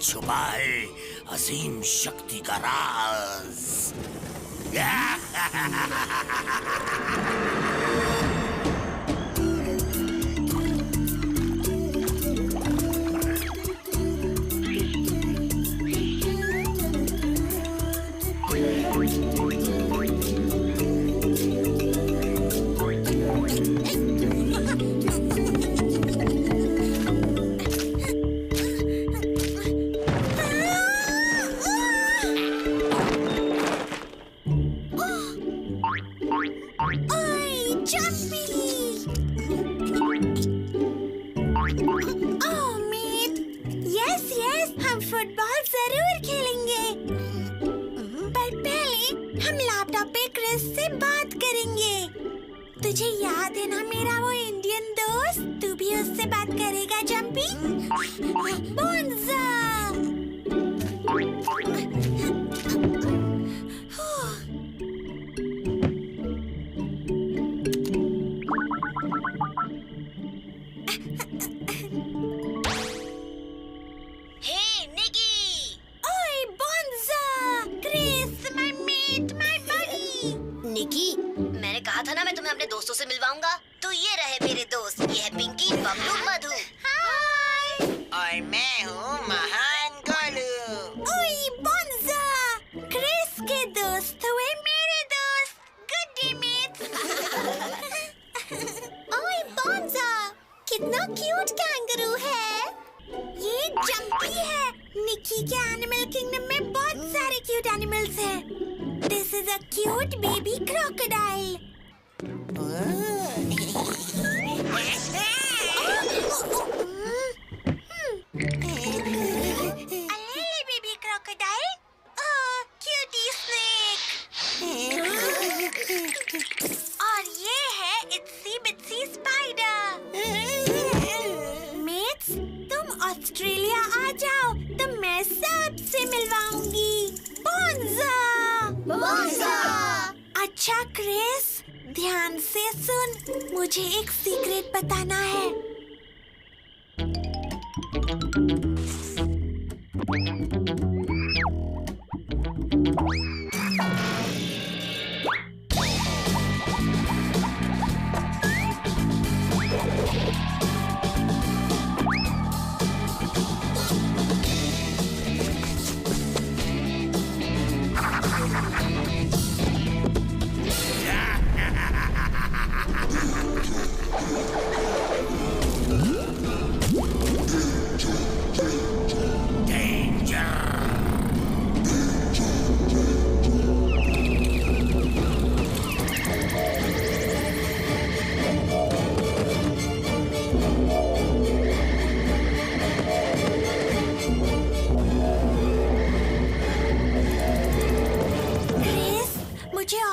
छुपा है असीम शक्ति का राज। तुझे याद है ना मेरा वो इंडियन दोस्त? तू भी उससे बात करेगा जंपी? बोंजा! Hey Nikki! ओए bonza! Chris, my mate, my buddy! Nikki, मैंने कहा था ना मैं तुम्हें अपने दोस्तों से मिलवाऊंगा। तो ये रहे मेरे दोस्त, ये है पिंकी, बबलू, मधु। हाय! और मैं हूँ महान गोलू। ओए बोंजा! क्रिस के दोस्त हुए मेरे दोस्त। Good day mate. Oi bonza! कितना क्यूट कैंगरू है। ये जंपी है। निकी के एनिमल किंगडम में बहुत सारे क्यूट एनिमल्स हैं। This is a cute baby crocodile. A little baby crocodile. Oh, cutie snake. और ये है itsy bitsy spider. Mates, तुम ऑस्ट्रेलिया आ जाओ तो मैं सबसे मिलवाऊंगी। बोंजा! बोंजा! अच्छा क्रिस, ध्यान से सुन, मुझे एक सीक्रेट बताना है।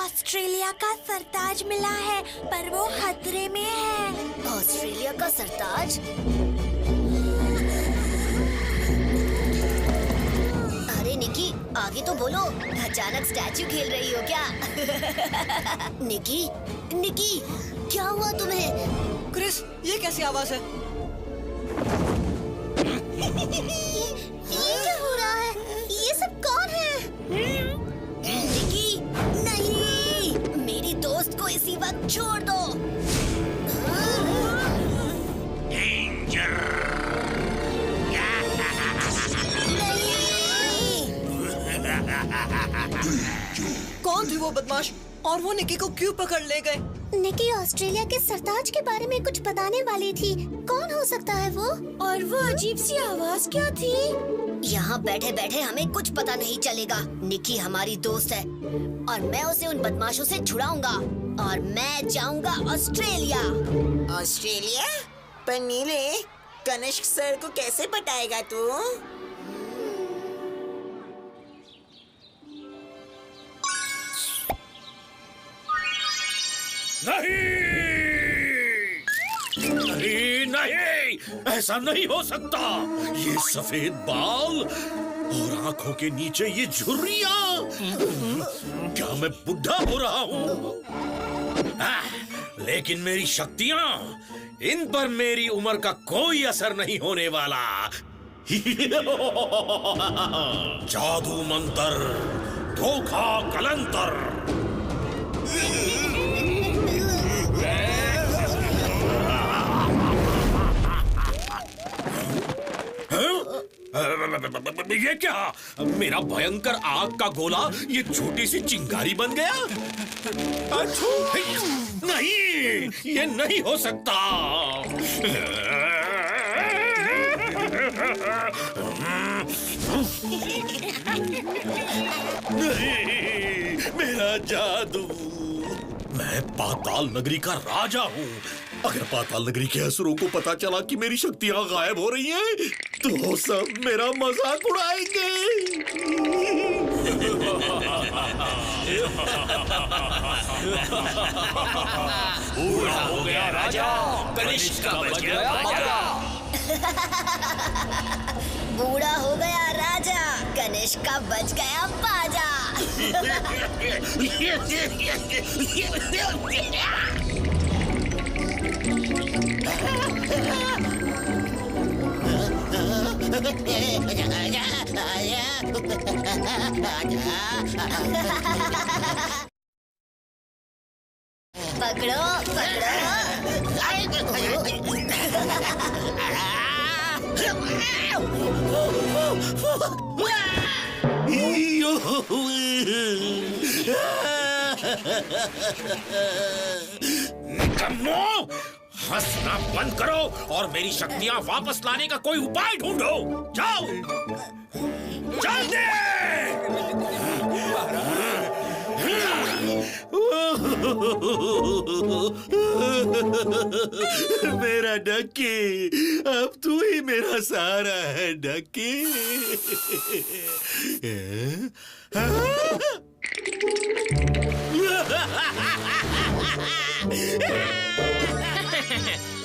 ऑस्ट्रेलिया का सरताज मिला है, पर वो खतरे में है। ऑस्ट्रेलिया का सरताज? अरे निकी, आगे तो बोलो। अचानक स्टैचू खेल रही हो क्या? निकी, निकी, क्या हुआ तुम्हें? क्रिस, ये कैसी आवाज है? ये क्या हो रहा है? ये सब कौन है? निकी, नहीं, मेरी दोस्त को इसी वक्त छोड़ दो। कौन थी वो बदमाश और वो निकी को क्यों पकड़ ले गए? निकी ऑस्ट्रेलिया के सरताज के बारे में कुछ बताने वाली थी। कौन हो सकता है वो? और वो अजीब सी आवाज क्या थी? यहाँ बैठे बैठे हमें कुछ पता नहीं चलेगा। निकी हमारी दोस्त है और मैं उसे उन बदमाशों से छुड़ाऊंगा और मैं जाऊंगा ऑस्ट्रेलिया। ऑस्ट्रेलिया? पर नीले, कनिष्क सर को कैसे पटाएगा तू? नहीं, नहीं, ऐसा नहीं हो सकता। ये सफेद बाल और आंखों के नीचे ये झुर्रियां, क्या मैं बुढ़ा हो रहा हूँ? लेकिन मेरी शक्तियाँ, इन पर मेरी उम्र का कोई असर नहीं होने वाला। जादू मंतर, धोखा कलंतर। ये क्या? मेरा भयंकर आग का गोला ये छोटी सी चिंगारी बन गया? नहीं, ये नहीं हो सकता। नहीं, मेरा जादू। मैं पाताल नगरी का राजा हूँ। अगर पाताल नगरी के असुरों को पता चला कि मेरी शक्तियाँ गायब हो रही हैं, तो सब मेरा मजाक उड़ाएंगे। बूढ़ा हो गया राजा, कनिष्क का बच गया बाजा। बूढ़ा हो गया राजा, कनिष्क का बच गया बाजा। पकड़ो निकम्मो, हंसना बंद करो और मेरी शक्तियां वापस लाने का कोई उपाय ढूंढो। जाओ, जल्दी। मेरा डक्की, अब तू ही मेरा सहारा है डक्की।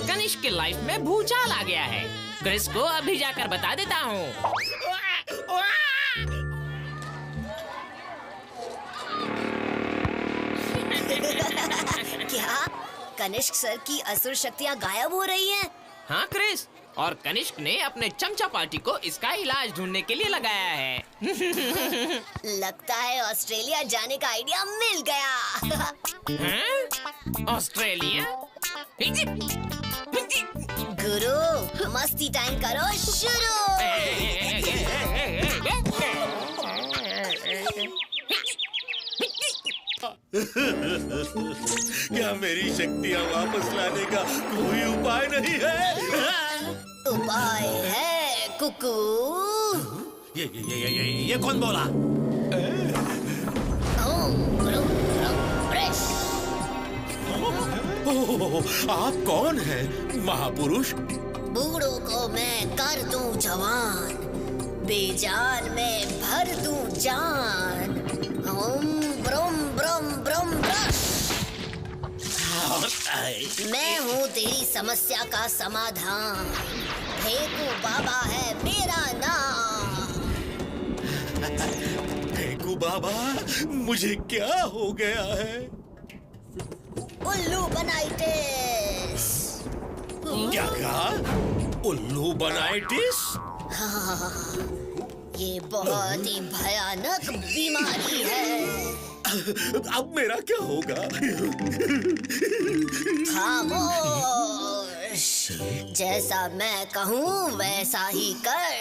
कनिष्क की लाइफ में भूचाल आ गया है। क्रिस को अभी जाकर बता देता हूँ। क्या कनिष्क सर की असुर शक्तियाँ गायब हो रही हैं? हाँ क्रिस, और कनिष्क ने अपने चमचा पार्टी को इसका इलाज ढूंढने के लिए लगाया है। लगता है ऑस्ट्रेलिया जाने का आइडिया मिल गया। हाँ? ऑस्ट्रेलिया? गुरु, मस्ती टाइम करो शुरू। क्या मेरी शक्तियाँ वापस लाने का कोई उपाय नहीं है? उपाय है कुकू। ये कौन बोला? आप कौन हैं महापुरुष? बूढ़ों को मैं कर दूं जवान, बेजान में भर दूं जान। ओम ब्रम ब्रम ब्रम ब्रश। मैं हूँ तेरी समस्या का समाधान। फेकू बाबा है मेरा नाम। फेकू बाबा, मुझे क्या हो गया है? उल्लू बनाइटिस। क्या कहा? उल्लू बनाइटिस? हाँ, ये बहुत ही भयानक बीमारी है। अब मेरा क्या होगा? खामोश, जैसा मैं कहूँ वैसा ही कर।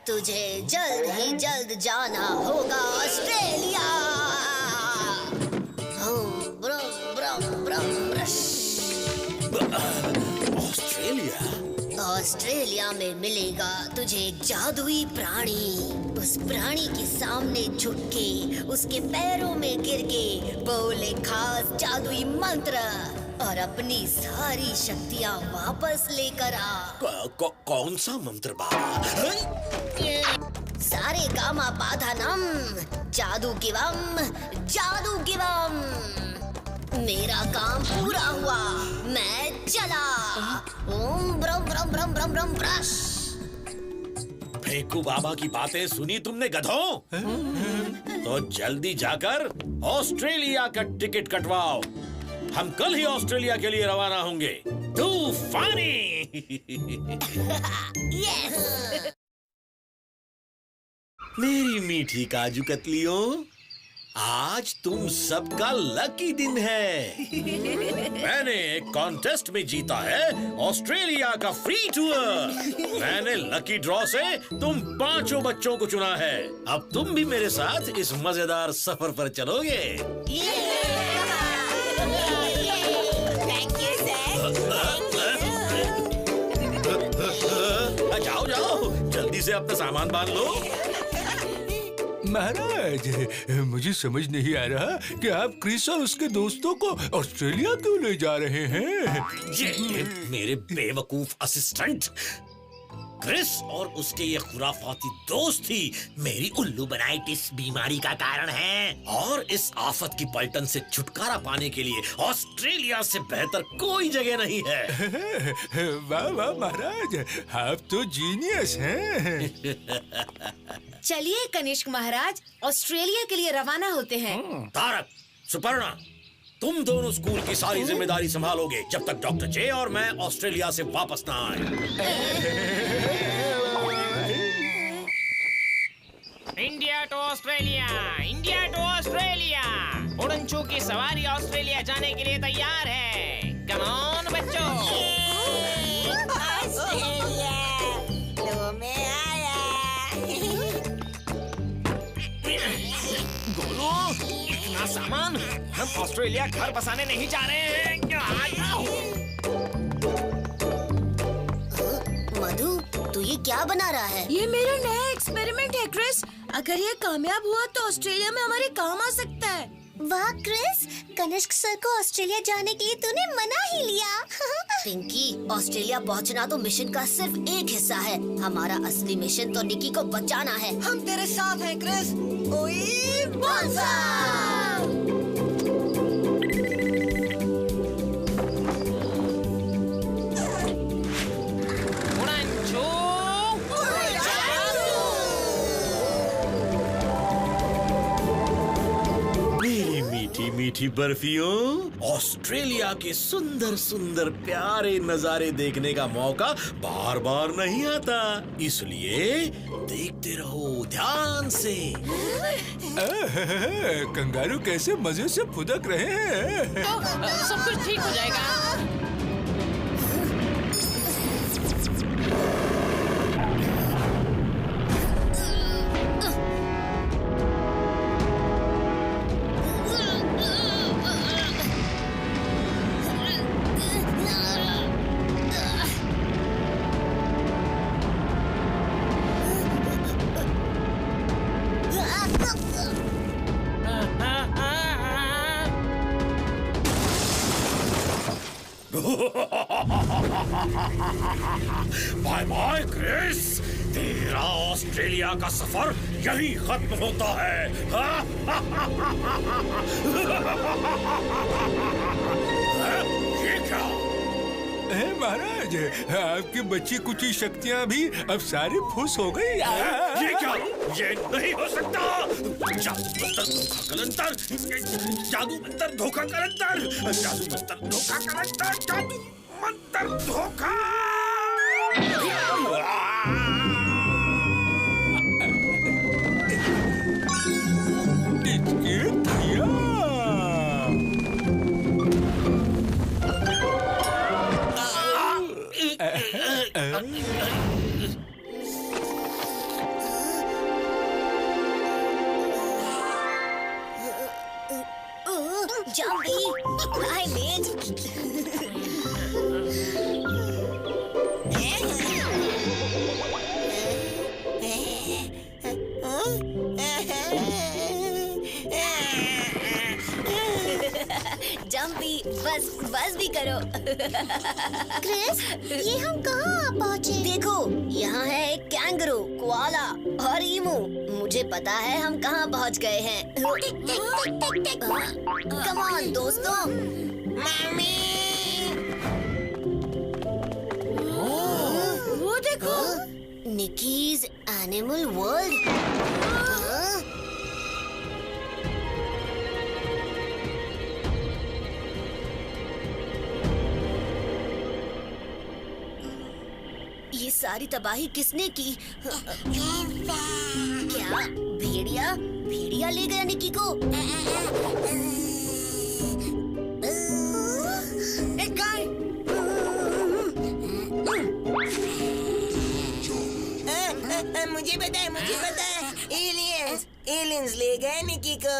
तुझे जल्द ही जल्द जाना होगा ऑस्ट्रेलिया। ब्रम ब्रम ब्रम ब्रश। ऑस्ट्रेलिया? ऑस्ट्रेलिया में मिलेगा तुझे एक जादुई प्राणी। उस प्राणी के सामने झुक के, उसके पैरों में गिर के बोले खास जादुई मंत्र और अपनी सारी शक्तियाँ वापस लेकर आ। कौन सा मंत्र बाबा? सारे गामा पाधानम, जादू गिवम, जादू गिवम। मेरा काम पूरा हुआ, मैं चला। ओम ब्रम ब्रम ब्रम ब्रम ब्रम ब्रश। फेकू बाबा की बातें सुनी तुमने गधों? तो जल्दी जाकर ऑस्ट्रेलिया का टिकट कटवाओ। हम कल ही ऑस्ट्रेलिया के लिए रवाना होंगे। तूफानी। यस। मेरी मीठी काजू कतलियों, आज तुम सबका लकी दिन है। मैंने एक कॉन्टेस्ट में जीता है ऑस्ट्रेलिया का फ्री टूर। मैंने लकी ड्रॉ से तुम 5 बच्चों को चुना है। अब तुम भी मेरे साथ इस मजेदार सफर पर चलोगे। Thank you sir. जाओ जाओ, जल्दी से अपना सामान बांध लो। महाराज, मुझे समझ नहीं आ रहा कि आप क्रिस और उसके दोस्तों को ऑस्ट्रेलिया क्यों ले जा रहे हैं? ये मेरे बेवकूफ असिस्टेंट क्रिस और उसके ये खुराफाती दोस्त ही मेरी उल्लू बनाइटिस बीमारी का कारण हैं। और इस आफत की पलटन से छुटकारा पाने के लिए ऑस्ट्रेलिया से बेहतर कोई जगह नहीं है। वाह वाह महाराज, आप तो जीनियस हैं। चलिए कनिष्क महाराज, ऑस्ट्रेलिया के लिए रवाना होते हैं। तारक, सुपर्णा, तुम दोनों स्कूल की सारी जिम्मेदारी संभालोगे जब तक डॉक्टर जे और मैं ऑस्ट्रेलिया से वापस ना आए। India to Australia, India to Australia. उड़नछू की सवारी ऑस्ट्रेलिया जाने के लिए तैयार है। कम ऑन बच्चों। ऑस्ट्रेलिया तो मैं आया। गोलू, इतना सामान, हम ऑस्ट्रेलिया घर बसाने नहीं जा रहे हैं। मधु, तू ये क्या बना रहा है? ये मेरा नया एक्सपेरिमेंट है क्रिस। अगर ये कामयाब हुआ तो ऑस्ट्रेलिया में हमारे काम आ सकता है। वाह क्रिस, कनिष्क सर को ऑस्ट्रेलिया जाने के लिए तूने मना ही लिया। पिंकी, ऑस्ट्रेलिया पहुंचना तो मिशन का सिर्फ एक हिस्सा है। हमारा असली मिशन तो निकी को बचाना है। हम तेरे साथ हैं क्रिस। ओए बॉन्सा! मीठी बर्फियों, ऑस्ट्रेलिया के सुंदर सुंदर प्यारे नजारे देखने का मौका बार बार नहीं आता, इसलिए देखते रहो ध्यान से। कंगारू कैसे मजे से फुदक रहे हैं। तो सब कुछ ठीक हो जाएगा। बाय बाय क्रिस, तेरा ऑस्ट्रेलिया का सफर यहीं खत्म होता है। ये क्या? महाराज, आपकी बच्ची कुछ शक्तियाँ भी अब सारी फुस हो गई। ये क्या? ये नहीं हो सकता। जादू मंतर धोखा कलंतर, जादू मंतर धोखा कलंतर, जादू मंतर धोखा। Jumpy, hi mate. जम्पी, बस भी करो। क्रिस, ये हम कहाँ पहुँचे? देखो, यहाँ है एक कैंगरू, कोआला और ईमू। मुझे पता है हम कहाँ पहुँच गए हैं। कम ऑन दोस्तों। मम्मी, वो देखो, निकीज एनिमल वर्ल्ड। ये सारी तबाही किसने की? क्या? क्या भेड़िया भेड़िया ले गया निकी को? एक गाय। मुझे पता है एलियंस ले गए निकी को।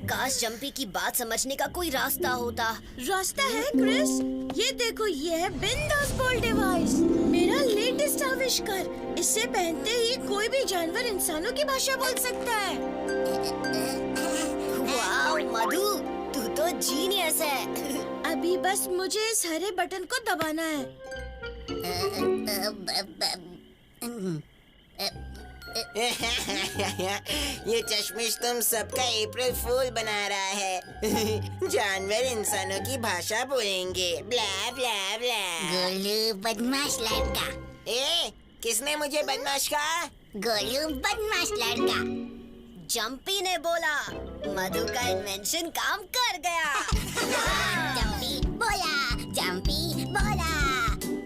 काश जंपी की बात समझने का कोई रास्ता होता। रास्ता है क्रिस, ये देखो, ये है बिंदास बोल डिवाइस, मेरा लेटेस्ट आविष्कार। इसे पहनते ही कोई भी जानवर इंसानों की भाषा बोल सकता है। वाओ मधु, तू तो जीनियस है। अभी बस मुझे इस हरे बटन को दबाना है। ये चश्मिश तुम सबका अप्रैल फूल बना रहा है। जानवर इंसानों की भाषा बोलेंगे, ब्ला ब्ला ब्ला। गोलू बदमाश लड़का। ए, किसने मुझे बदमाश कहा? गोलू बदमाश लड़का। जंपी ने बोला। मधु का इन्वेंशन काम कर गया। जंपी बोला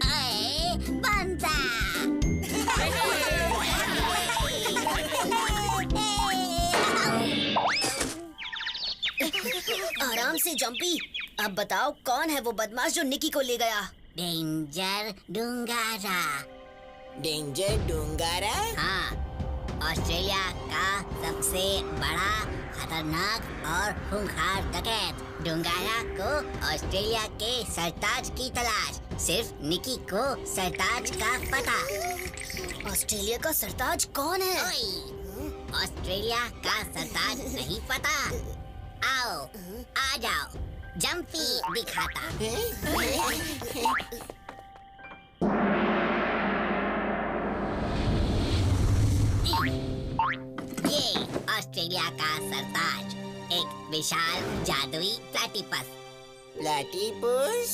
आए बंदा। आराम से जंपी, अब बताओ कौन है वो बदमाश जो निकी को ले गया? डेंजर डूंगारा। डेंजर डूंगारा? हाँ, ऑस्ट्रेलिया का सबसे बड़ा, खतरनाक और खूंखार डकैत। डूंगारा को ऑस्ट्रेलिया के सरताज की तलाश, सिर्फ निकी को सरताज का पता। ऑस्ट्रेलिया का सरताज कौन है? ऑस्ट्रेलिया का सरताज नहीं पता? आओ, आ जाओ, जंपी दिखाता। ये ऑस्ट्रेलिया का सरताज, एक विशाल जादुई प्लेटिपस। प्लेटिपस?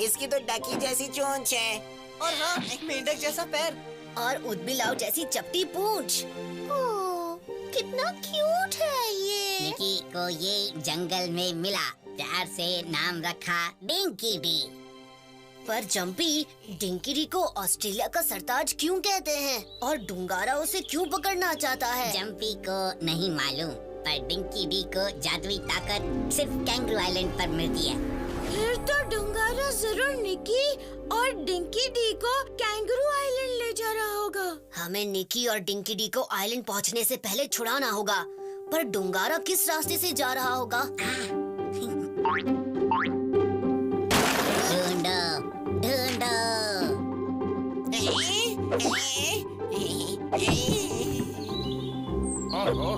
इसकी तो डकी जैसी चोंच है। और हाँ, एक मेंढक जैसा पैर और उदबिलाव जैसी चपटी पूंछ। कितना क्यूट है ये। निकी को ये जंगल में मिला, प्यार से नाम रखा डिंकी डी। पर जंपी, डिंकी डी को ऑस्ट्रेलिया का सरताज क्यों कहते हैं और डूंगारा उसे क्यों पकड़ना चाहता है? जंपी को नहीं मालूम, पर डिंकी डी को जादुई ताकत सिर्फ कैंगरू आइलैंड पर मिलती है। फिर तो डूंगारा जरूर निकी और डिंकी डी को कैंगरू आइलैंड ले जा रहा होगा। हमें निकी और डिंकी डी को आइलैंड पहुंचने से पहले छुड़ाना होगा, पर डूंगारा किस रास्ते से जा रहा होगा? ढूंढो। ओहो,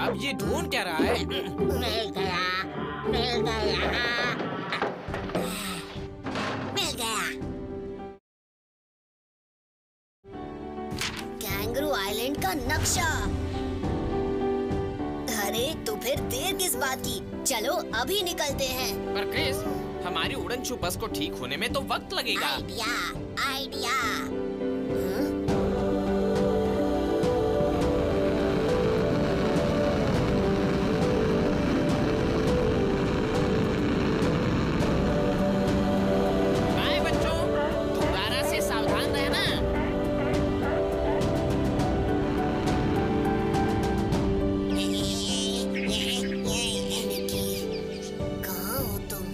अब ये ढूंढ क्या रहा है? मिल गया। कैंगरू आइलैंड का नक्शा। अरे तो फिर देर किस बात की? चलो अभी निकलते हैं। पर क्रिस, हमारी उड़नछू बस को ठीक होने में तो वक्त लगेगा। आइडिया। बाय बच्चों, डूंगारा से सावधान रहना। कहाँ हो तुम?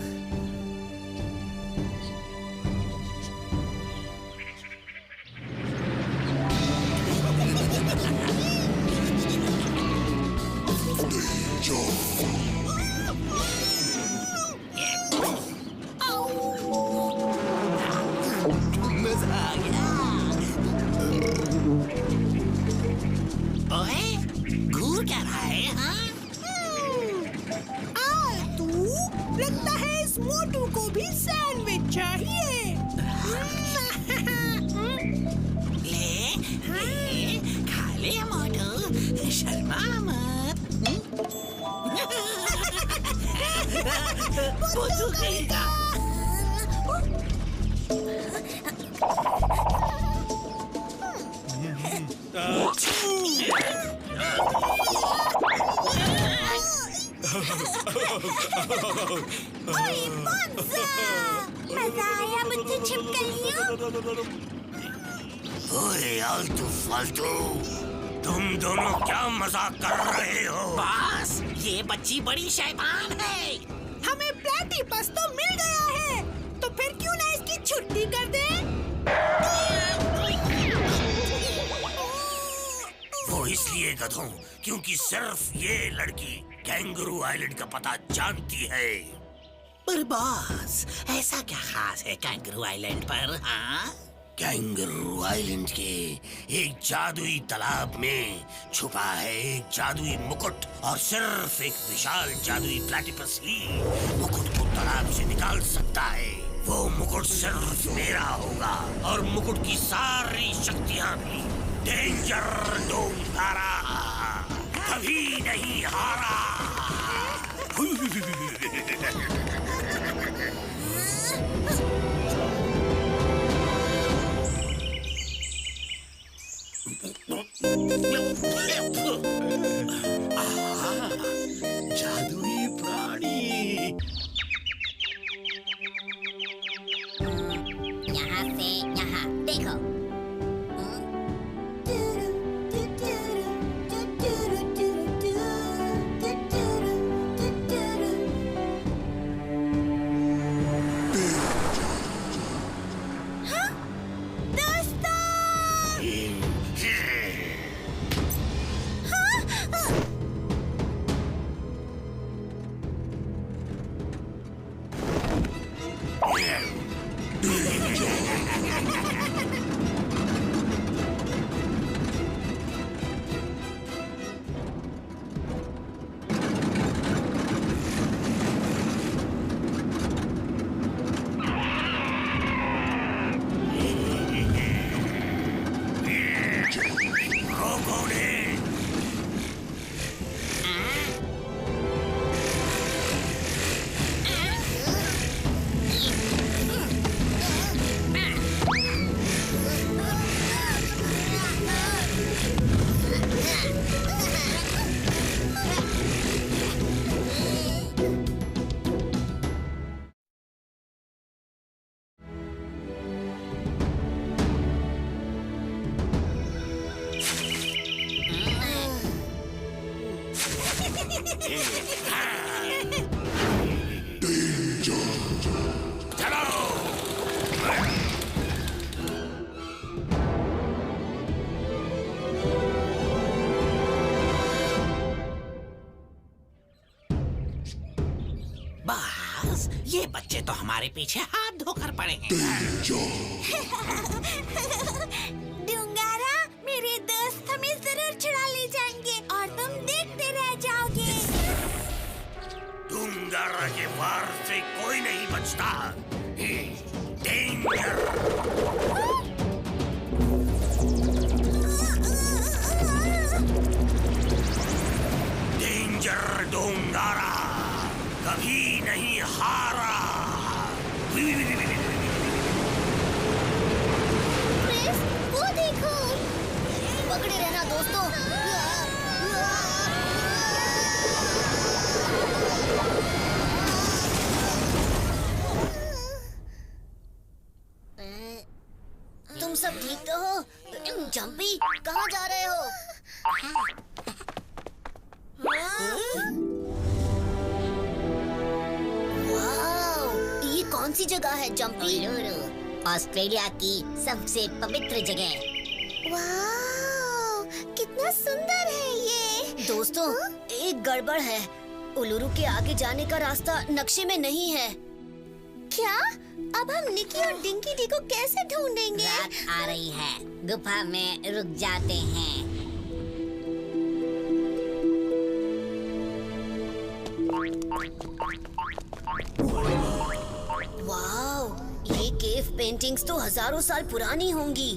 मजा आ गया। ओए, घूर क्या रहा है? हाँ? तू लगता है इस मोटू को भी सैंडविच चाहिए। ले, खा ले मोटू, शर्मा मत। बुद्धू कहेगा। मजा आया मुझे छिपकलियों। ओए आलतू फालतू, तुम दोनों क्या मजाक कर रहे हो? बॉस, ये बच्ची बड़ी शैतान है। हमें प्लेटिपस तो मिल गया है, तो फिर क्यों ना इसकी छुट्टी कर दें? वो इसलिए गधों, क्योंकि सिर्फ ये लड़की कैंगरू आइलैंड का पता जानती है। पर बॉस, ऐसा क्या खास है कैंगरू आइलैंड पर? हाँ, कैंगरू आइलैंड के एक जादुई तालाब में छुपा है एक जादुई मुकुट, और सिर्फ एक विशाल जादुई प्लेटिपस ही मुकुट को तालाब से निकाल सकता है। वो मुकुट सिर्फ मेरा होगा, और मुकुट की सारी शक्तियाँ भी। डेंजर डोंगारा कभी नहीं हारा। जादुई प्राणी। यहाँ से यहाँ देखो। बॉस, ये बच्चे तो हमारे पीछे हाथ धोकर पड़े हैं। डूंगारा, मेरे दोस्त हमें जरूर छुड़ा ले जाएंगे और तुम देखते रह जाओगे। डूंगारा के वार से कोई नहीं बचता। डेंजर। डेंजर डोंगारा कभी नहीं हारा। क्रिस, वो देखो। पकड़े रहना दोस्तों। तुम सब ठीक तो हो? जंपी, कहाँ जा रहे हो? वाव, ये कौन सी जगह है जंपी? ऑस्ट्रेलिया की सबसे पवित्र जगह। वाव, कितना सुंदर है ये। दोस्तों, एक गड़बड़ है। उलुरु के आगे जाने का रास्ता नक्शे में नहीं है। क्या? अब हम निकी और डिंकी डी को कैसे ढूंढेंगे? रात आ रही है, गुफा में रुक जाते हैं। वाव, ये केव पेंटिंग्स तो हजारों साल पुरानी होंगी।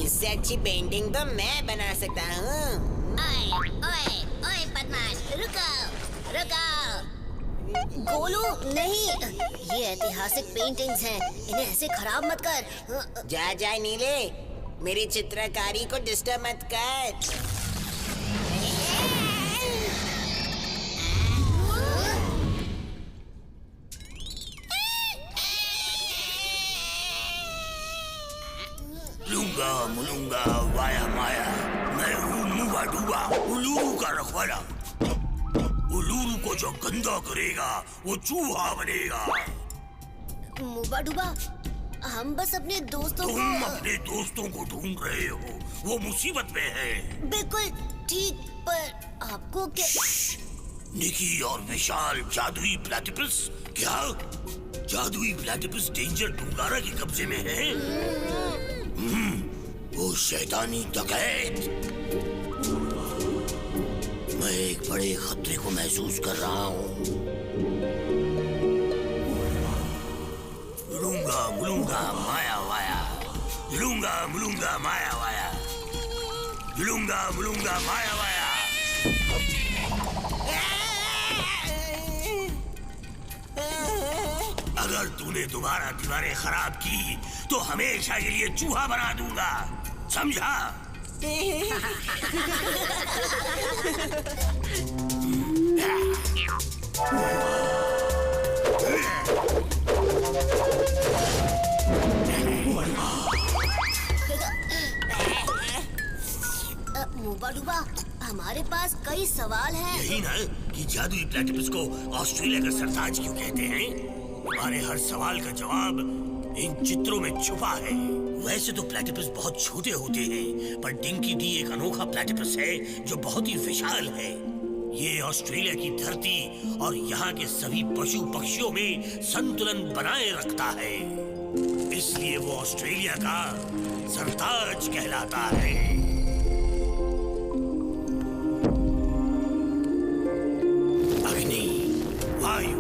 इससे अच्छी पेंटिंग तो मैं बना सकता हूँ। ओए, ओए, ओए बदमाश, रुको, रुको। गोलू नहीं, ये ऐतिहासिक पेंटिंग्स हैं, इन्हें ऐसे खराब मत कर। जा जा नीले, मेरी चित्रकारी को डिस्टर्ब मत कर। लूंगा मुलूंगा वाया माया, मैं हूँ मुआ डूबा, उलूरू का रखवाला। उलूरू को जो गंदा करेगा वो चूहा बनेगा। मुबा डूबा, हम बस अपने दोस्तों को। तुम अपने दोस्तों को ढूंढ रहे हो, वो मुसीबत में है। बिल्कुल ठीक, पर आपको क्या? निकी और विशाल जादुई प्लैटिपस। क्या जादुई प्लैटिपस डेंजर डूंगारा के कब्जे में है? वो शैतानी डकैत। मैं एक बड़े खतरे को महसूस कर रहा हूँ। लूंगा मुलूंगा माया वाया, लूंगा मुलूंगा माया वाया, लूंगा मुलूंगा माया वाया। अगर तूने दोबारा दीवारें खराब की तो हमेशा के लिए चूहा बना दूंगा, समझा? मुबा डूबा, हमारे पास कई सवाल हैं। यही ना कि जादुई प्लैटिपस को ऑस्ट्रेलिया का सरताज क्यों कहते हैं? हमारे हर सवाल का जवाब इन चित्रों में छुपा है। वैसे तो प्लैटिपस बहुत छोटे होते हैं, पर डिंकी डी एक अनोखा प्लैटिपस है जो बहुत ही विशाल है। ये ऑस्ट्रेलिया की धरती और यहाँ के सभी पशु पक्षियों में संतुलन बनाए रखता है, इसलिए वो ऑस्ट्रेलिया का सरताज कहलाता है। अग्नि, वायु,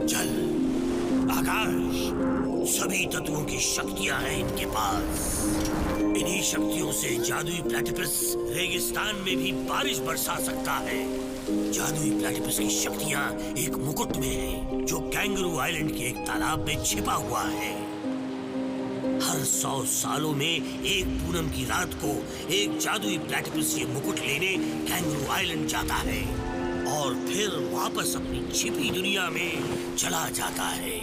जल, आकाश, सभी तत्वों की शक्तियां हैं इनके पास। इन्हीं शक्तियों से जादुई प्लैटिपस रेगिस्तान में भी बारिश बरसा सकता है। जादुई प्लैटिपस की शक्तियां एक मुकुट में है जो कैंगरू आइलैंड के एक तालाब में छिपा हुआ है। हर 100 सालों में एक पूनम की रात को एक जादुई प्लैटिपस ये मुकुट लेने कैंगरू आइलैंड जाता है और फिर वापस अपनी छिपी दुनिया में चला जाता है।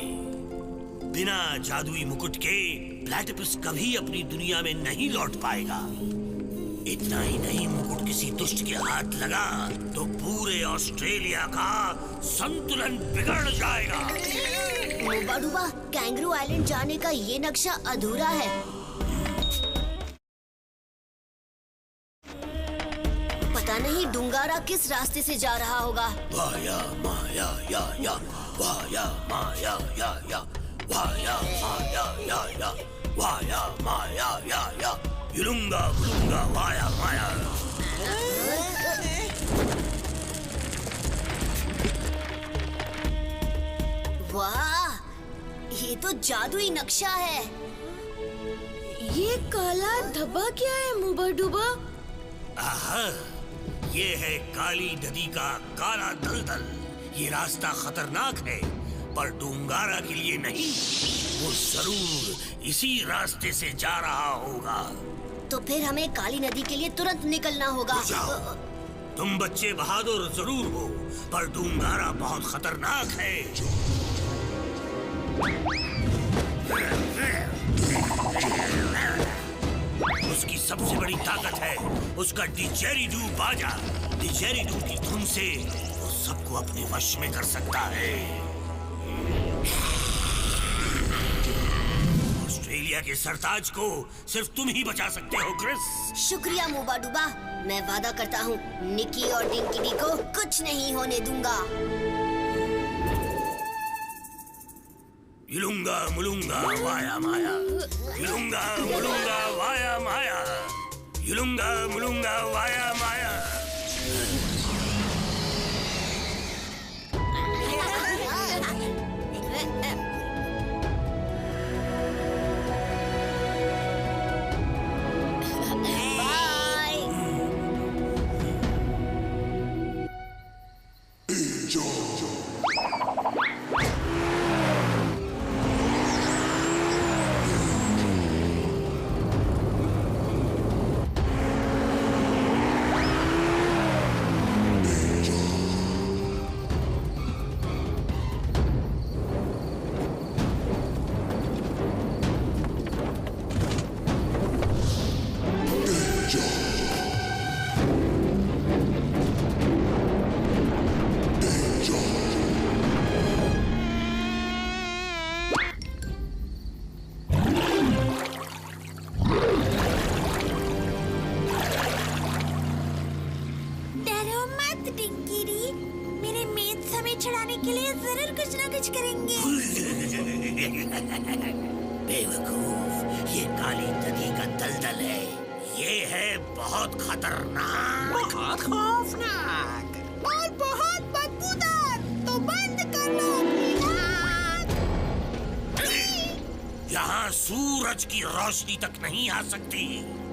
बिना जादुई मुकुट के प्लैटिपस कभी अपनी दुनिया में नहीं लौट पाएगा। इतना ही नहीं, मुकुट किसी दुष्ट के हाथ लगा तो पूरे ऑस्ट्रेलिया का संतुलन बिगड़ जाएगा। मुबा डूबा, कैंगरू आइलैंड जाने का ये नक्शा अधूरा है। पता नहीं डूंगारा किस रास्ते से जा रहा होगा। वाया माया या वाया माया या वाया माया या वाया माया या युलुंगा बुलुंगा वाया माया। वाह, ये तो जादुई नक्शा है। ये काला धब्बा क्या है मुबा डूबा? आहा, ये है काली नदी का काला दलदल। ये रास्ता खतरनाक है, पर डूंगारा के लिए नहीं। वो जरूर इसी रास्ते से जा रहा होगा। तो फिर हमें काली नदी के लिए तुरंत निकलना होगा। तुम बच्चे बहादुर जरूर हो, पर डूंगारा बहुत खतरनाक है। उसकी सबसे बड़ी ताकत है उसका डिजेरिडू बाजा। डिजेरिडू की धुन से वो सबको अपने वश में कर सकता है। ऑस्ट्रेलिया के सरताज को सिर्फ तुम ही बचा सकते हो क्रिस। शुक्रिया मुबा डूबा, मैं वादा करता हूँ निकी और डिंकी डी को कुछ नहीं होने दूंगा। युलुंगा मुलुंगा वाया माया, युलुंगा मुलुंगा वाया माया, युलुंगा मुलुंगा वाया माया। करेंगे। बेवकूफ, ये काली नदी का दलदल है। ये है बहुत खतरनाक, बहुत खौफनाक और बहुत बदबूदार। तो बंद कर लो अपनी नाक। यहाँ सूरज की रोशनी तक नहीं आ सकती।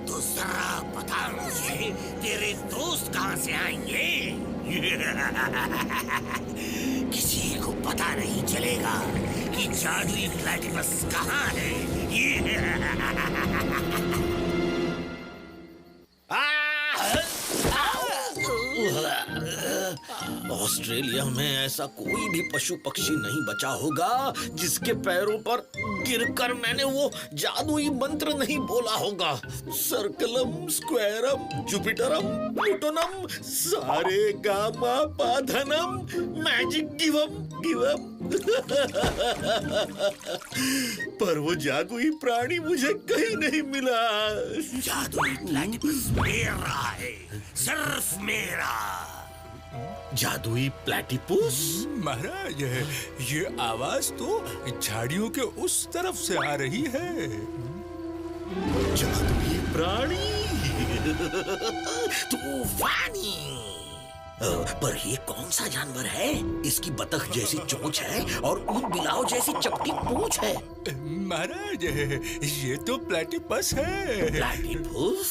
तो जरा बता मुझे, तेरे दोस्त कहाँ से आएंगे? किसी को पता नहीं चलेगा कि जादुई प्लैटिपस कहाँ है। ऑस्ट्रेलिया में ऐसा कोई भी पशु पक्षी नहीं बचा होगा जिसके पैरों पर गिरकर मैंने वो जादुई मंत्र नहीं बोला होगा। सर्कलम स्क्वायरम जुपिटरम प्लूटोनम सारे गामा पाधनम मैजिक गिवम गिवम। पर वो जादुई प्राणी मुझे कहीं नहीं मिला। जादुई प्लैटिपस मेरा है, सिर्फ मेरा। जादुई प्लैटिपस? महाराज, ये आवाज तो झाड़ियों के उस तरफ से आ रही है। जादुई प्राणी तूफानी। पर ये कौन सा जानवर है? इसकी बतख जैसी चोंच है और ऊंट बिलाव जैसी चपटी पूंछ है। महाराज, ये तो प्लैटिपस है। प्लैटिपस?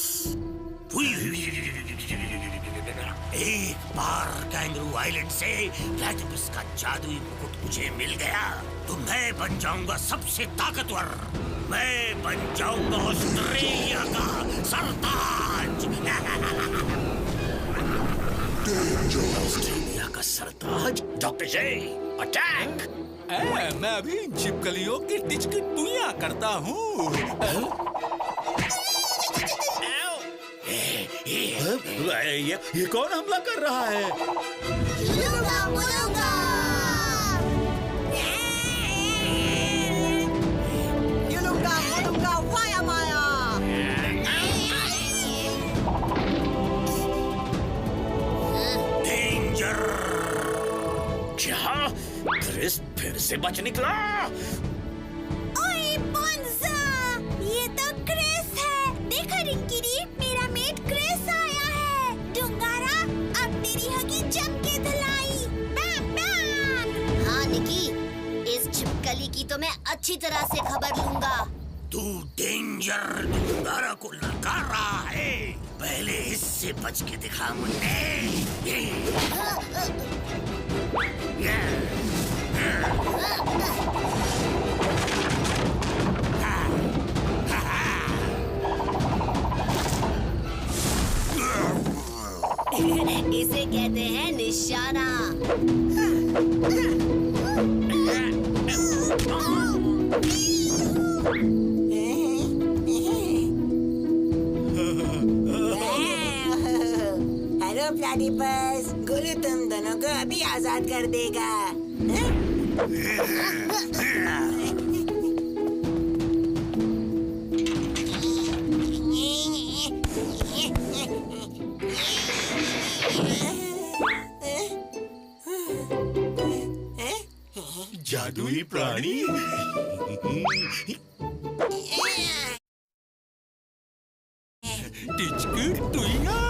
एक बार कैंगरू आइलैंड से प्लैटिपस का जादुई मुकुट मुझे मिल गया तो मैं बन जाऊंगा सबसे ताकतवर। मैं बन जाऊंगा ऑस्ट्रेलिया का सरताज। ऑस्ट्रेलिया का सरताज? डॉक्टर जे, अटैक! मैं अभी छिपकलियों की टिचकिटुइयां करता हूँ। ये कौन हमला कर रहा है? डेंजर! क्या क्रिस फिर से बच निकला? ओए बोंजा, ये तो क्रिस है। देखा रिंकी रीड, मेरा मेट क्रिस आया है। डुंगारा, अब तेरी होगी जम के धुलाई। बैम बैम। हाँ निकी, इस छिपकली की तो मैं अच्छी तरह से खबर लूंगा। तू डेंजर डुंगारा को ललकार रहा है। पहले इससे बच के दिखा मुन्ने। इसे कहते हैं निशाना। हेलो प्लैटिपस, गुरु तुम दोनों को अभी आजाद कर देगा। जादुई प्राणी? टिचकिटुइयां।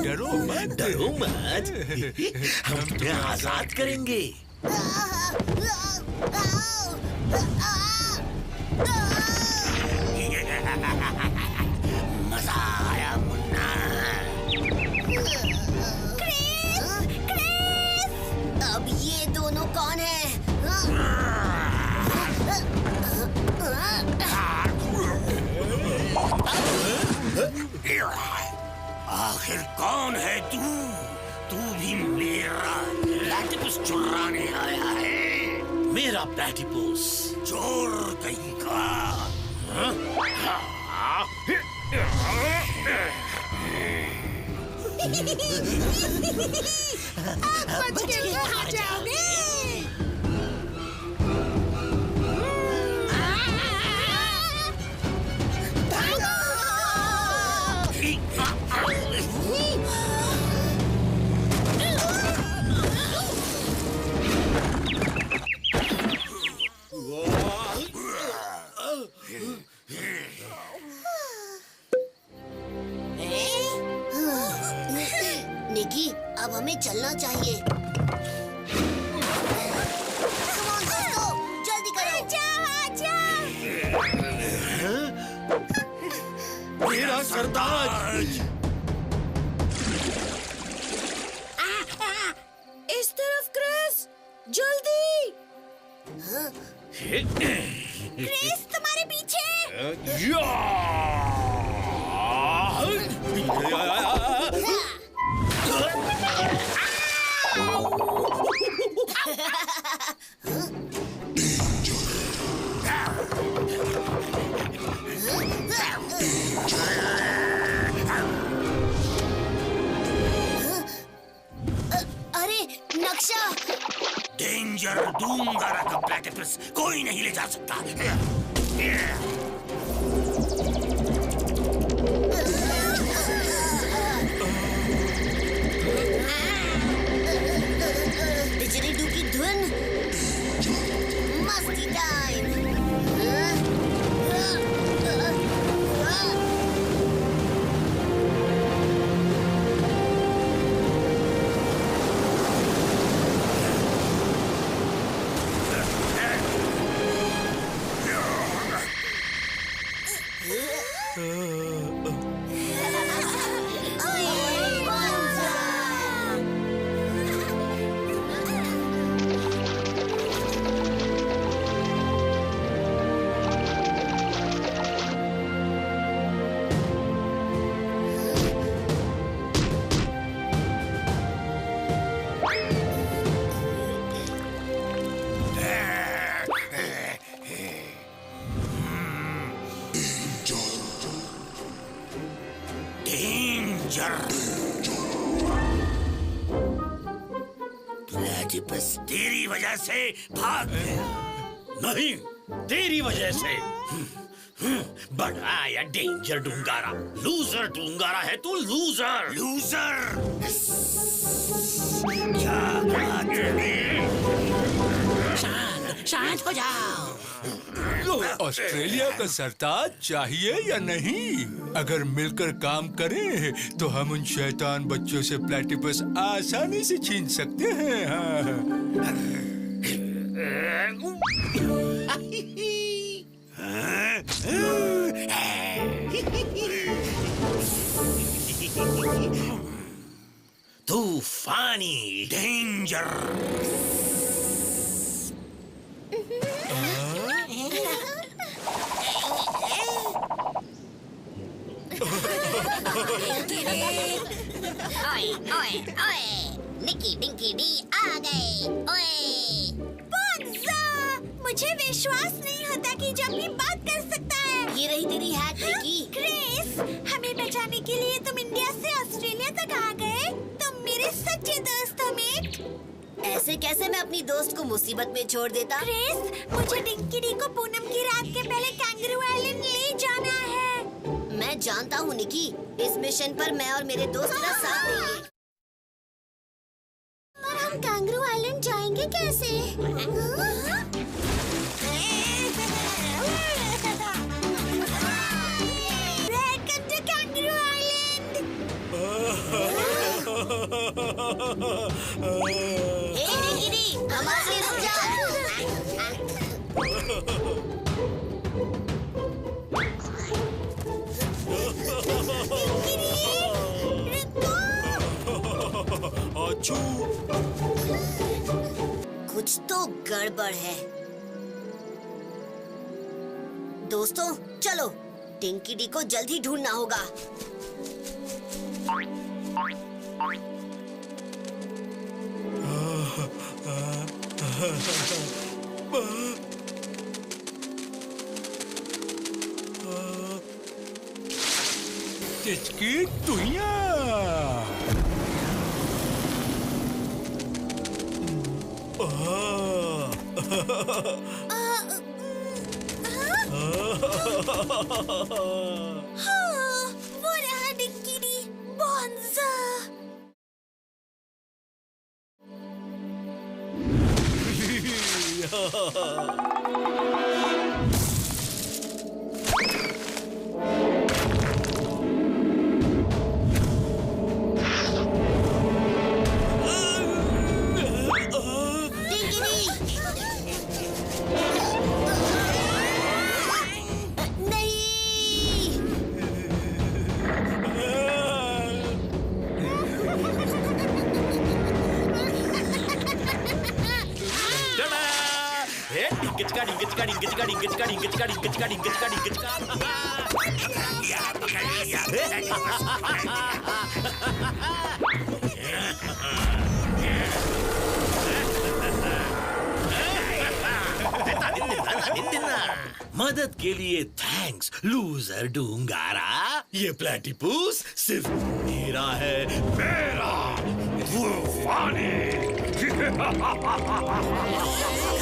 डरो मत, डरो मत। हम तुम्हें आजाद करेंगे। मजा आया मुन्ना। अब ये दोनों कौन है? आखिर कौन है तू? तू भी मेरा प्लैटिपस चुराने आया है? मेरा प्लैटिपस? चोर कहीं का। आप बच के कहाँ जाओगे? डिंकी, अब हमें चलना चाहिए। Come on, दोस्तों, जल्दी करो। मेरा सरताज। इस तरफ क्रिस, जल्दी। क्रिस तुम्हारे पीछे। अरे नक्शा। डेंजर दूंगारा का प्लेटिपस कोई नहीं ले जा सकता। डिजरीडू की धुन। मस्ती टाइम। प्लेटिपस तेरी वजह से भाग गया। नहीं, तेरी वजह से। बड़ा या डेंजर डूंगारा। लूजर डूंगारा है तू, लूजर। लूजर। क्या कहा तूने? शांत हो जाओ। ऑस्ट्रेलिया का सरताज चाहिए या नहीं? अगर मिलकर काम करें तो हम उन शैतान बच्चों से प्लेटिपस आसानी से छीन सकते हैं। हाँ। तूफानी डेंजर। ओए ओए ओए, निकी डिंकी डी आ गए। ओए बोंज़ा, मुझे विश्वास नहीं होता कि जब भी बात कर सकता है। ये रही तेरी हैट निकी। क्रिस, हमें बचाने के लिए तुम इंडिया से ऑस्ट्रेलिया तक आ गए। तुम मेरे सच्चे दोस्त हो, मेट। ऐसे कैसे मैं अपनी दोस्त को मुसीबत में छोड़ देता? क्रिस, मुझे डिंकी डी को पूनम की रात के पहले कैंगरू आइलैंड ले जाना है। मैं जानता हूँ निकी, इस मिशन पर मैं और मेरे दोस्त का साथ देंगे। पर हम कैंगरू आइलैंड जाएंगे कैसे? Welcome to Kangaroo Island. Hey Nicky D, हमारे रुक जा। कुछ तो गड़बड़ है। दोस्तों चलो, टिंकी डी को जल्दी ढूंढना होगा। टिचकी टुइया। हाँ, वो रहा डिंकी डी, बोंज़ा। मदद के लिए थैंक्स लूजर डूंगारा। ये प्लेटिपस सिर्फ मेरा है, मेरा तूफानी।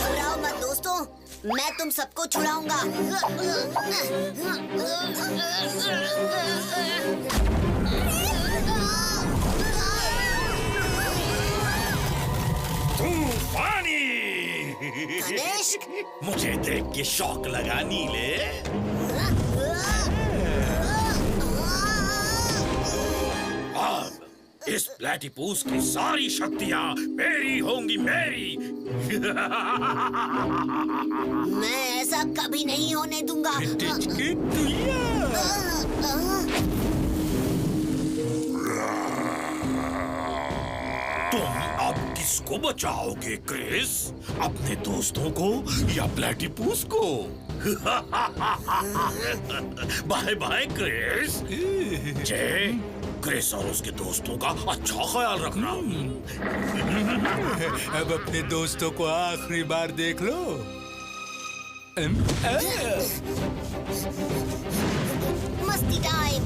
घबराओ मत दोस्तों, मैं तुम सबको छुड़ाऊंगा। तूफानी गणेश, मुझे देख के शौक लगा नीले। अब इस प्लेटिपस की सारी शक्तियाँ मेरी होंगी, मेरी। मैं ऐसा कभी नहीं होने दूंगा। तुम अब किसको बचाओगे क्रिस? अपने दोस्तों को या प्लेटिपस को? Bye bye Chris. Jai, Chris और उसके दोस्तों का अच्छा ख्याल रखना। अब अपने दोस्तों को आखिरी बार देख लो। मस्ती टाइम।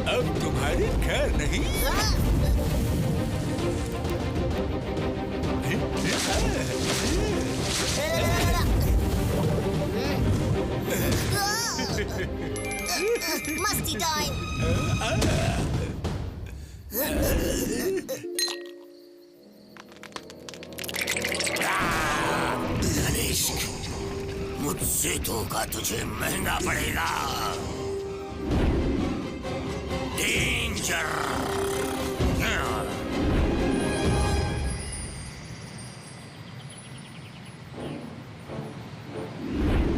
अब तुम्हारी खैर नहीं। मस्ती टाइम। गणेश, मुझसे धोखा तुझे महंगा पड़ेगा। डेंजर।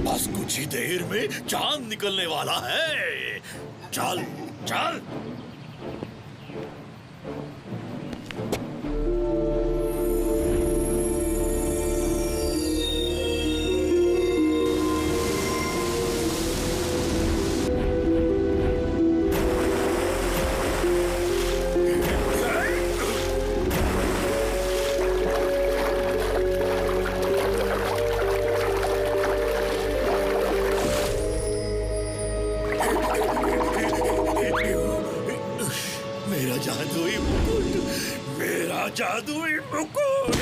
बस कुछ ही देर में चांद निकलने वाला है। चल चल। मेरा जादुई मुकुट, मेरा जादुई मुकुट,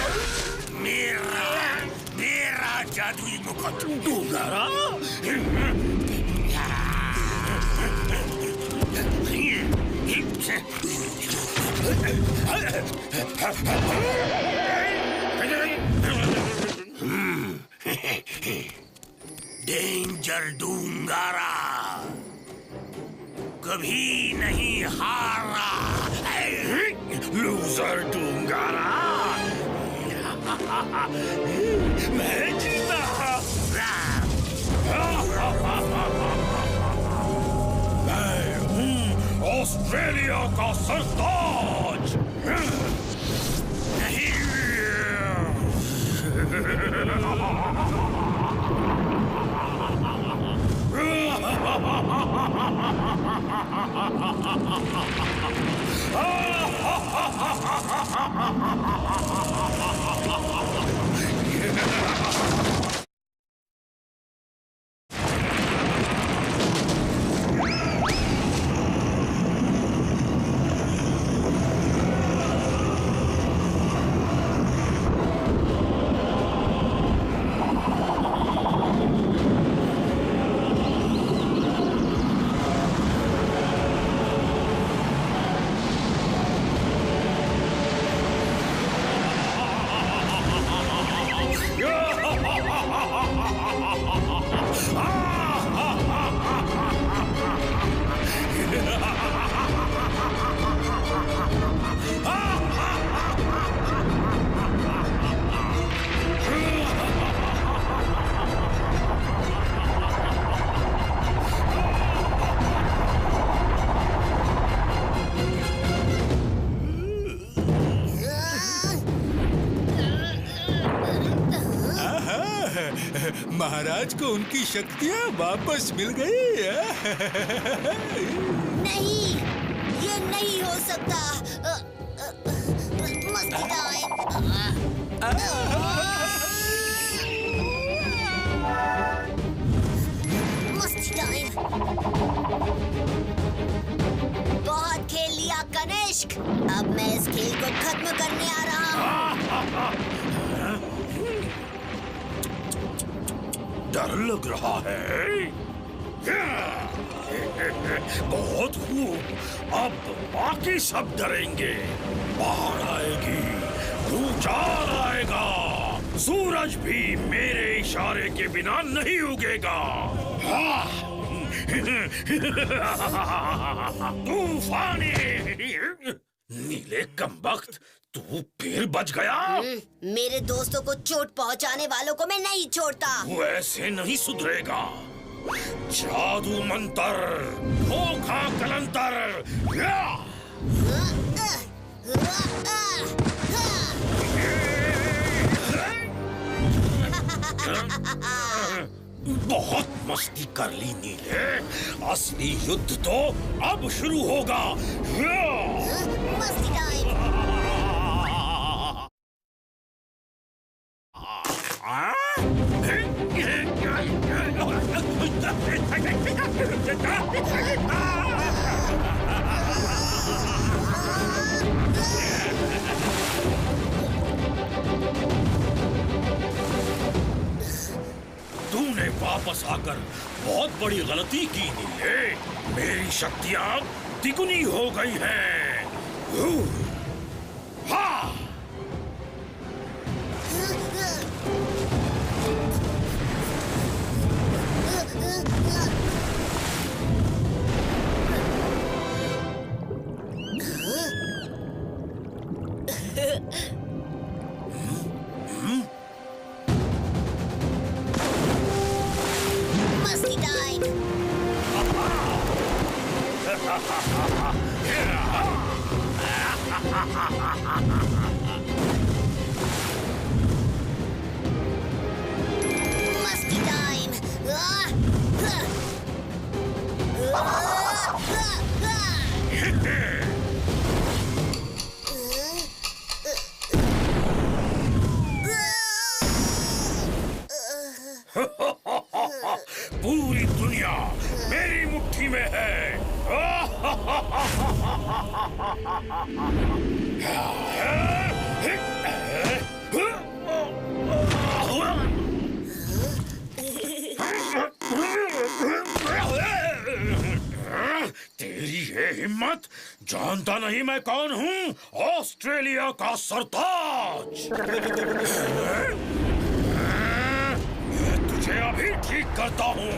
मेरा जादुई मुकुट। डूंगारा। डेंजर डूंगारा कभी नहीं हारा। लूजर डूंगारा। मैं जीता। मैं हूँ ऑस्ट्रेलिया का सरताज। नहीं। महाराज को उनकी शक्तियाँ वापस मिल गई। नहीं, ये नहीं हो सकता। मस्ती टाइम। मस्ती टाइम। बहुत खेल लिया कनिष्क, अब मैं इस खेल को खत्म करने आ रहा हूँ। डर लग रहा है। बहुत खूब, अब बाकी सब डरेंगे। बाढ़ आएगी, भूचाल आएगा, सूरज भी मेरे इशारे के बिना नहीं उगेगा। तूफानी नीले कमबख्त, तू फिर बच गया। मेरे दोस्तों को चोट पहुंचाने वालों को मैं नहीं छोड़ता। वो ऐसे नहीं सुधरेगा। जादू मंत्र, धोखा कलंतर। बहुत मस्ती कर ली नीले, असली युद्ध तो अब शुरू होगा। मस्ती टाइम। तूने वापस आकर बहुत बड़ी गलती की नीले। मेरी शक्तियां तिगुनी हो गई हैं। हाँ। मस्ती टाइम। मस्ती टाइम। पूरी दुनिया मेरी मुट्ठी में है। तेरी ये हिम्मत, जानता नहीं मैं कौन हूँ? ऑस्ट्रेलिया का सरताज। तुझे अभी ठीक करता हूँ।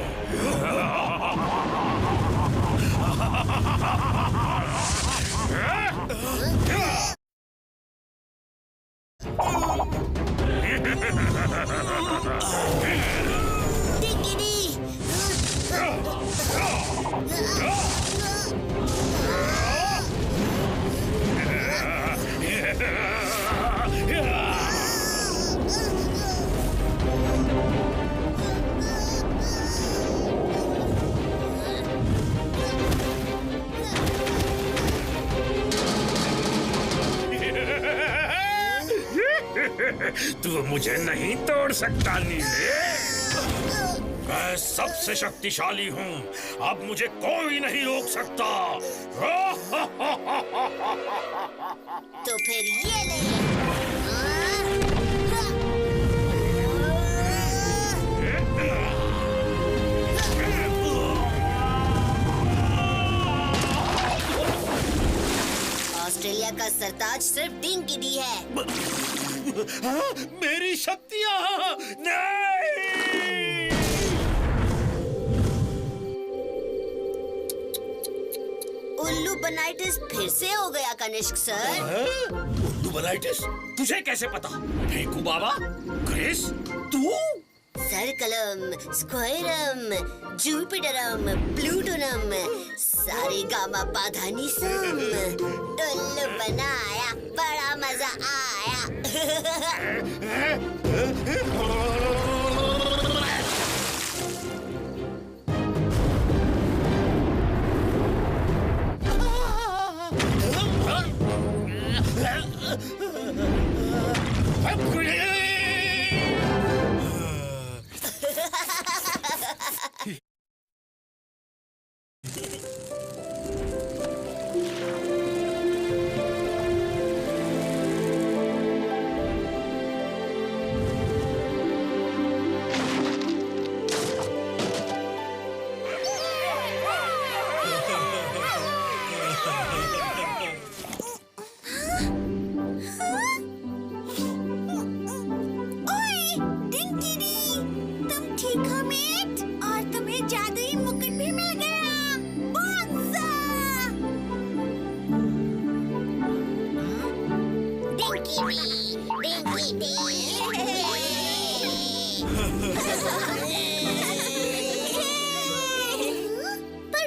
तू मुझे नहीं तोड़ सकता नीले। मैं सबसे शक्तिशाली हूँ, अब मुझे कोई नहीं रोक सकता। तो फिर ये ले। ऑस्ट्रेलिया का सरताज सिर्फ डिंग की दी है। मेरी शक्तियाँ नहीं। उल्लू बनाइटिस फिर से हो गया कनिष्क सर। उल्लू बनाइटिस? तुझे कैसे पता? फेंकू बाबा, क्रिस, तू? सर्कलम, स्क्वायरम, जुपिटरम, प्लूटोनम, सारे गामा पाधानीसम। उल्लू बनाया, बड़ा मजा आया। पर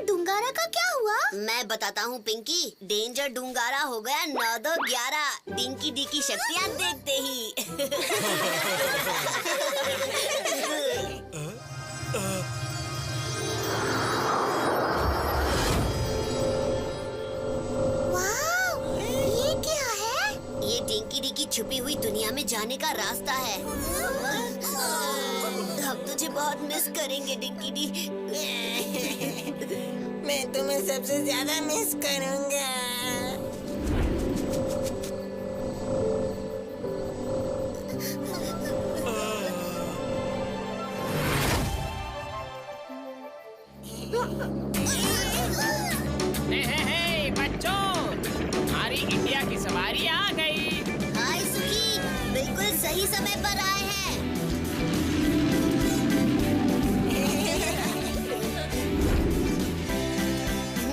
डुंगारा का क्या हुआ? मैं बताता हूँ पिंकी। डेंजर डुंगारा हो गया 9-2-11 डिंकी डी की शक्तियाँ देखते ही। वाह, ये क्या है? ये डिंकी डी की छुपी हुई दुनिया में जाने का रास्ता है। हम तुझे बहुत मिस करेंगे डिंकी डी। मैं तुम्हें सबसे ज्यादा मिस करूंगा। हे बच्चों, हमारी इंडिया की सवारी आ गई। हाय सुखी, बिल्कुल सही समय पर आए हैं।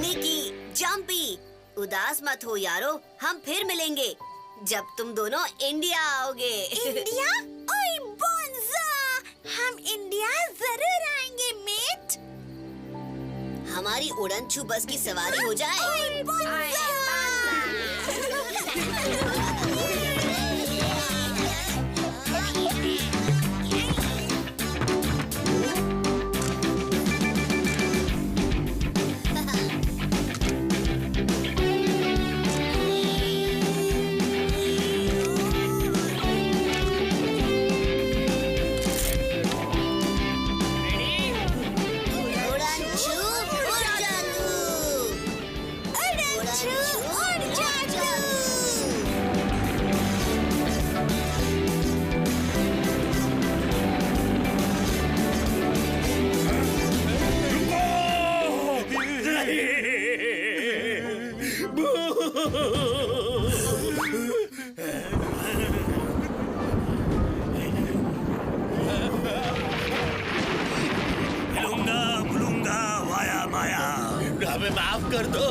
निकी, जंपी, उदास मत हो यारो, हम फिर मिलेंगे जब तुम दोनों इंडिया आओगे। इंडिया? ओए बोंजा, हम इंडिया जरूर आएंगे मेट। हमारी उड़नछू बस की सवारी हो जाए। ओए बोंजा। उड़नछू उड़ जा तू। उड़नछू उड़ जा तू। मिलूंगा बुलूंगा वाया माया। हमें माफ कर दो।